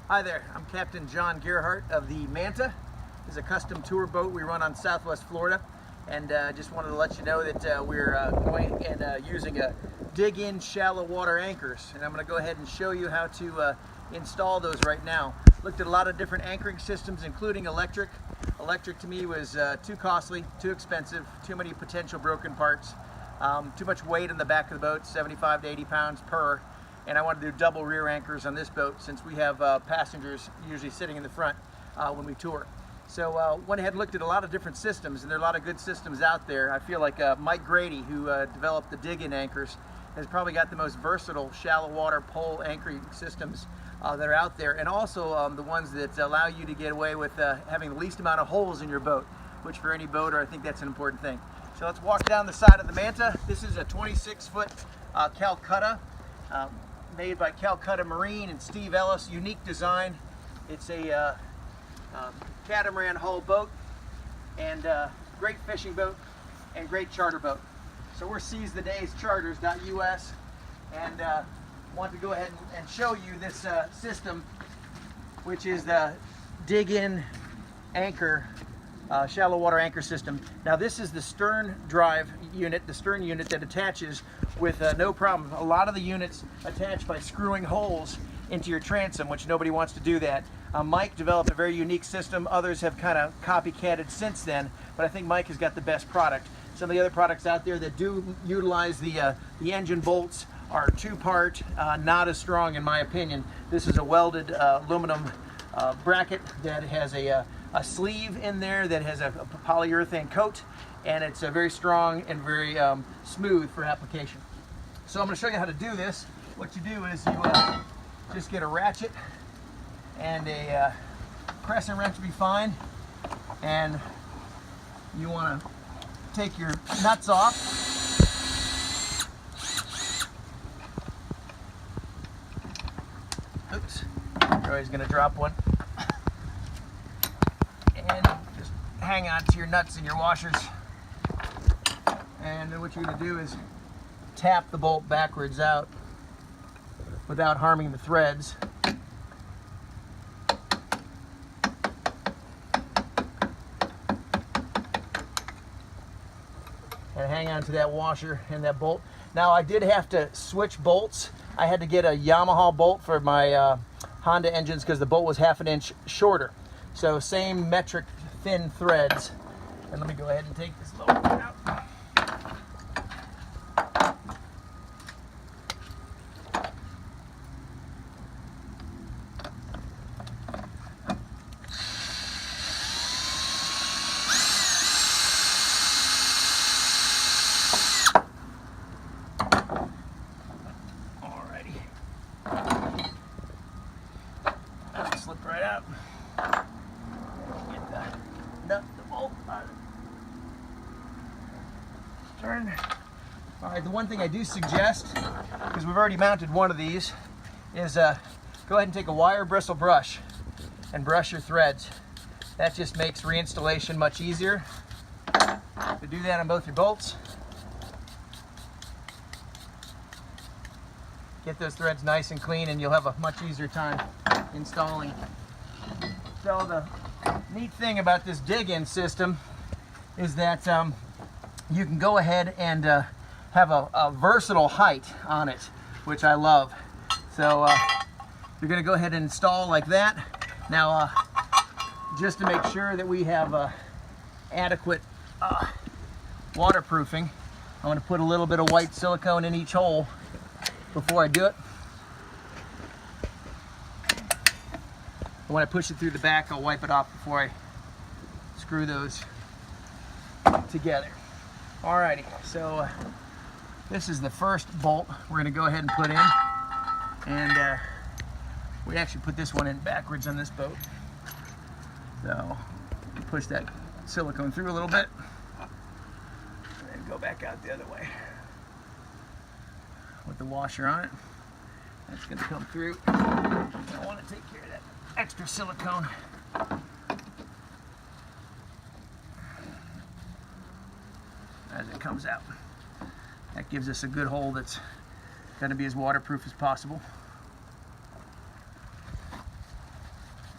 Hi there, I'm Captain John Gerhardt of the Manta. This is a custom tour boat we run on Southwest Florida, and just wanted to let you know that we're going and using a dig-in shallow water anchors, and I'm going to go ahead and show you how to install those right now. Looked at a lot of different anchoring systems, including electric. Electric to me was too costly, too expensive, too many potential broken parts, too much weight in the back of the boat, 75 to 80 pounds per. And I wanted to do double rear anchors on this boat since we have passengers usually sitting in the front when we tour. So went ahead and looked at a lot of different systems, and there are a lot of good systems out there. I feel like Mike Grady, who developed the dig-in anchors, has probably got the most versatile shallow water pole anchoring systems that are out there, and also the ones that allow you to get away with having the least amount of holes in your boat, which for any boater, I think that's an important thing. So let's walk down the side of the Manta. This is a 26-foot Calcutta. Made by Calcutta Marine and Steve Ellis, unique design. It's a catamaran hull boat, and great fishing boat and great charter boat. So we're SeizeTheDaysCharters.us, and want to go ahead and show you this system, which is the dig-in anchor, shallow water anchor system. Now this is the stern drive unit, the stern unit that attaches with no problem. A lot of the units attach by screwing holes into your transom, which nobody wants to do that. Mike developed a very unique system. Others have kind of copycatted since then, but I think Mike has got the best product. Some of the other products out there that do utilize the engine bolts are two-part, not as strong in my opinion. This is a welded aluminum bracket that has a sleeve in there that has a polyurethane coat, and it's very strong and very smooth for application. So I'm going to show you how to do this. What you do is you just get a ratchet and a crescent wrench would be fine, and you want to take your nuts off. Oops, you're always going to drop one. And just hang on to your nuts and your washers. And then what you're going to do is tap the bolt backwards out without harming the threads. And hang on to that washer and that bolt. Now I did have to switch bolts. I had to get a Yamaha bolt for my Honda engines because the bolt was half an inch shorter. So same metric thin threads. And let me go ahead and take this little one out. Alrighty. That'll slip right out. Get the nut, the bolt out. Turn. All right, the one thing I do suggest, because we've already mounted one of these, is go ahead and take a wire bristle brush and brush your threads. That just makes reinstallation much easier. To do that on both your bolts. Get those threads nice and clean, and you'll have a much easier time installing. So the neat thing about this dig-in system is that you can go ahead and have a versatile height on it, which I love. So you're going to go ahead and install like that. Now, just to make sure that we have adequate waterproofing, I'm going to put a little bit of white silicone in each hole before I do it. And when I push it through the back, I'll wipe it off before I screw those together. Alrighty, so this is the first bolt we're going to go ahead and put in, and we actually put this one in backwards on this boat. So push that silicone through a little bit and then go back out the other way with the washer on it. That's going to come through. I want to take care of that extra silicone. As it comes out. That gives us a good hole that's going to be as waterproof as possible.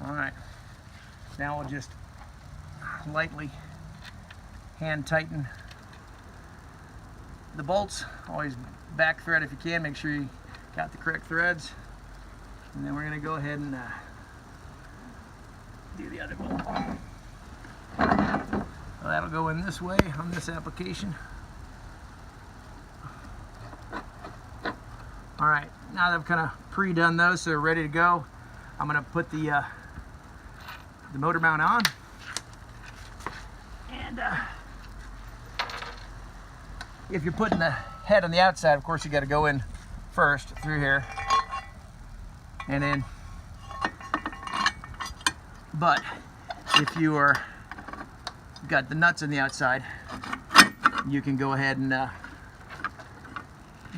All right, now we'll just lightly hand tighten the bolts. Always back thread if you can, make sure you got the correct threads. And then we're gonna go ahead and do the other bolt. Well, that'll go in this way on this application. All right, now that I've kind of pre-done those so they're ready to go, I'm gonna put the motor mount on. And if you're putting the head on the outside, of course you got to go in first through here, and then. But if you are got the nuts on the outside, you can go ahead and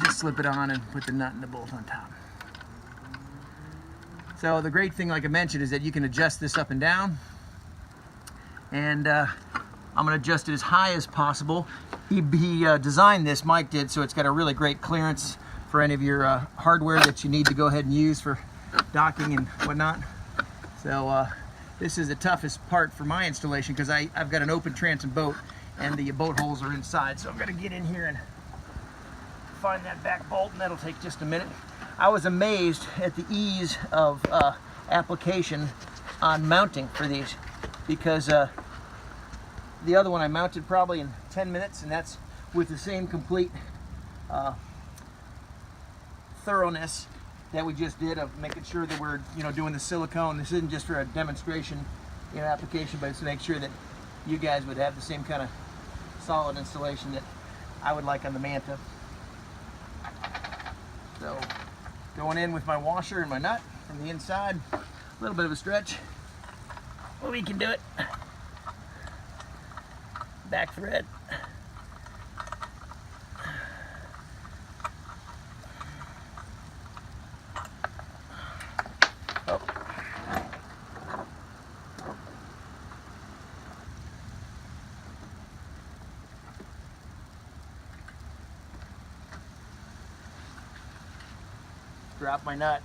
just slip it on and put the nut and the bolt on top. So the great thing, like I mentioned, is that you can adjust this up and down, and I'm going to adjust it as high as possible. He designed this, Mike did, so it's got a really great clearance for any of your hardware that you need to go ahead and use for docking and whatnot. So this is the toughest part for my installation because I've got an open transom boat and the boat holes are inside. So I'm going to get in here and find that back bolt, and that'll take just a minute. I was amazed at the ease of application on mounting for these, because the other one I mounted probably in 10 minutes, and that's with the same complete thoroughness that we just did of making sure that we're doing the silicone. This isn't just for a demonstration application, but it's to make sure that you guys would have the same kind of solid installation that I would like on the Manta. So going in with my washer and my nut from the inside, a little bit of a stretch, but we can do it. Back thread. Oh. Drop my nut.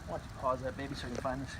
Why don't you pause that, baby, so I can find this.